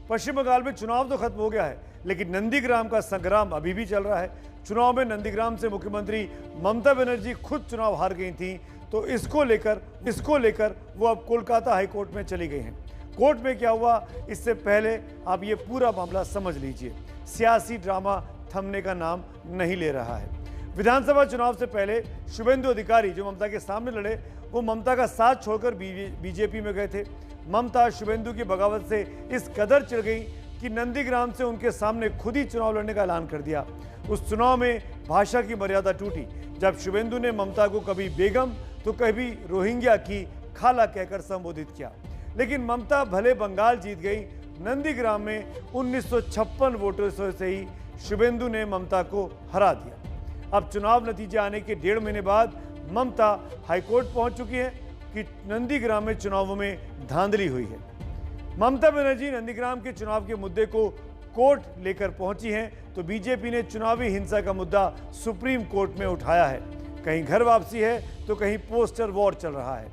पश्चिम बंगाल में चुनाव तो खत्म हो गया है, लेकिन नंदीग्राम का संग्राम अभी भी चल रहा है। चुनाव में नंदीग्राम से मुख्यमंत्री ममता बनर्जी खुद चुनाव हार गई थी, तो इसको लेकर वो अब कोलकाता हाईकोर्ट में चली गई हैं। कोर्ट में क्या हुआ, इससे पहले आप ये पूरा मामला समझ लीजिए। सियासी ड्रामा थमने का नाम नहीं ले रहा है। विधानसभा चुनाव से पहले शुभेंदु अधिकारी जो ममता के सामने लड़े, वो ममता का साथ छोड़कर बीजेपी में गए थे। ममता शुभेंदु की बगावत से इस कदर चिढ़ गई कि नंदीग्राम से उनके सामने खुद ही चुनाव लड़ने का ऐलान कर दिया। उस चुनाव में भाषा की मर्यादा टूटी जब शुभेंदु ने ममता को कभी बेगम तो कभी रोहिंग्या की खाला कहकर संबोधित किया। लेकिन ममता भले बंगाल जीत गई, नंदीग्राम में 1956 वोटों से ही शुभेंदु ने ममता को हरा दिया। अब चुनाव नतीजे आने के 1.5 महीने बाद ममता हाईकोर्ट पहुंच चुकी है कि नंदीग्राम में चुनावों में धांधली हुई है। ममता बनर्जी नंदीग्राम के चुनाव के मुद्दे को कोर्ट लेकर पहुंची हैं, तो बीजेपी ने चुनावी हिंसा का मुद्दा सुप्रीम कोर्ट में उठाया है। कहीं घर वापसी है तो कहीं पोस्टर वॉर चल रहा है।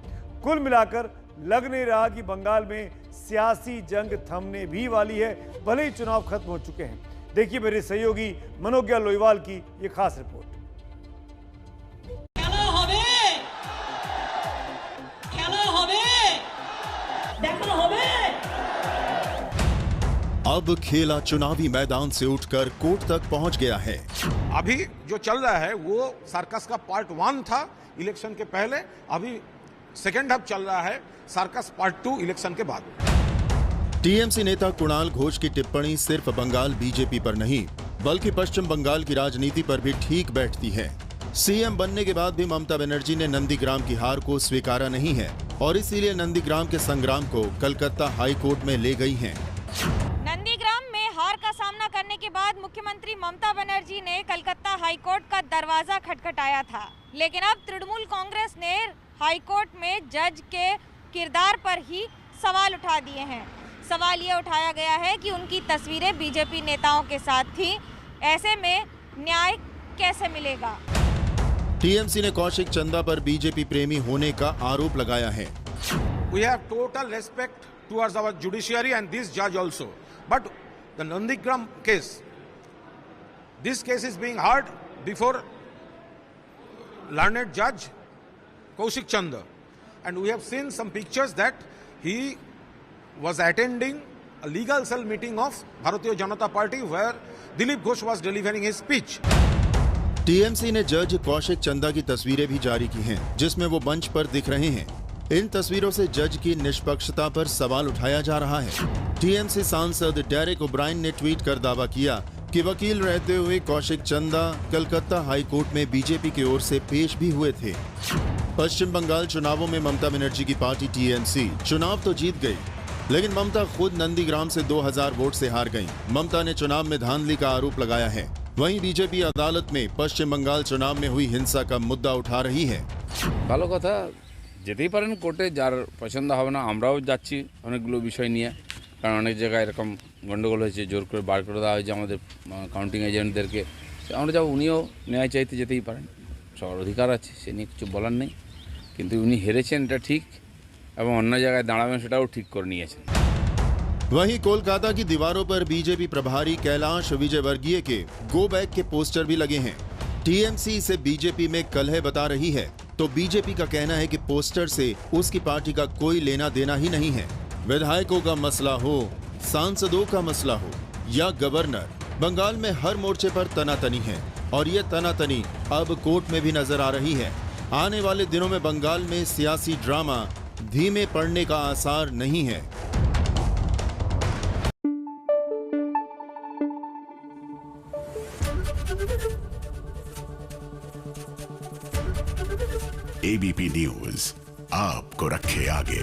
कुल मिलाकर लग नहीं रहा कि बंगाल में सियासी जंग थमने भी वाली है, भले ही चुनाव खत्म हो चुके हैं। देखिए मेरे सहयोगी मनोज्ञा लोईवाल की ये खास रिपोर्ट। अब खेला चुनावी मैदान से उठकर कोर्ट तक पहुंच गया है। अभी जो चल रहा है वो सर्कस का पार्ट 1 था इलेक्शन के पहले, अभी सेकेंड हाफ चल रहा है सर्कस पार्ट 2 इलेक्शन के बाद। टीएमसी नेता कुणाल घोष की टिप्पणी सिर्फ बंगाल बीजेपी पर नहीं बल्कि पश्चिम बंगाल की राजनीति पर भी ठीक बैठती है। सीएम बनने के बाद भी ममता बनर्जी ने नंदीग्राम की हार को स्वीकारा नहीं है और इसीलिए नंदीग्राम के संग्राम को कलकत्ता हाईकोर्ट में ले गई हैं। नंदीग्राम में हार का सामना करने के बाद मुख्यमंत्री ममता बनर्जी ने कलकत्ता हाईकोर्ट का दरवाजा खटखटाया था, लेकिन अब तृणमूल कांग्रेस ने हाईकोर्ट में जज के किरदार पर ही सवाल उठा दिए हैं। सवाल ये उठाया गया है कि उनकी तस्वीरें बीजेपी नेताओं के साथ थी, ऐसे में न्याय कैसे मिलेगा। टीएमसी ने कौशिक चंदा पर बीजेपी प्रेमी होने का आरोप लगाया है। We have total respect towards our judiciary and this judge also. But the Nandigram case, this case is being heard before learned judge Kaushik Chanda, and we have seen some pictures that he was attending a legal cell meeting of Bharatiya Janata Party where Dilip Ghosh was delivering his speech. TMC ने जज कौशिक चंदा की तस्वीरें भी जारी की हैं, जिसमें वो मंच पर दिख रहे हैं। इन तस्वीरों से जज की निष्पक्षता पर सवाल उठाया जा रहा है। टीएमसी सांसद डेरेक ओब्रायन ने ट्वीट कर दावा किया कि वकील रहते हुए कौशिक चंदा कलकत्ता हाईकोर्ट में बीजेपी की ओर से पेश भी हुए थे। पश्चिम बंगाल चुनावों में ममता बनर्जी की पार्टी टीएमसी चुनाव तो जीत गई, लेकिन ममता खुद नंदीग्राम से 2000 वोट से हार गईं। ममता ने चुनाव में धांधली का आरोप लगाया है। वहीं बीजेपी अदालत में पश्चिम बंगाल चुनाव में हुई हिंसा का मुद्दा उठा रही है। ভালো কথা, যেতেই পারেন কোর্টে, যার পছন্দ হবে না। আমরাও যাচ্ছি অনেকগুলো বিষয় নিয়ে, কারণ অনেক জায়গায় এরকম গন্ডগোল হয়েছে, জোর করে বার করে দেওয়া হয়েছে আমাদের কাউন্টিং এজেন্টদেরকে। আমরা যাব, উনিও ন্যায় চাইতে যেতেই পারেন, সবার অধিকার আছে, সে নিয়ে কিছু বলার নেই। কিন্তু উনি হেরেছেন এটা ঠিক, এবং অন্য জায়গায় দাঁড়াবেন সেটাও ঠিক করে নিয়েছেন। वहीं कोलकाता की दीवारों पर बीजेपी प्रभारी कैलाश विजयवर्गीय के गो बैक के पोस्टर भी लगे हैं। टीएमसी इसे बीजेपी में कलह बता रही है, तो बीजेपी का कहना है कि पोस्टर से उसकी पार्टी का कोई लेना देना ही नहीं है। विधायकों का मसला हो, सांसदों का मसला हो या गवर्नर, बंगाल में हर मोर्चे पर तनातनी है और ये तनातनी अब कोर्ट में भी नजर आ रही है। आने वाले दिनों में बंगाल में सियासी ड्रामा धीमे पड़ने का आसार नहीं है। एबीपी न्यूज आपको रखे आगे।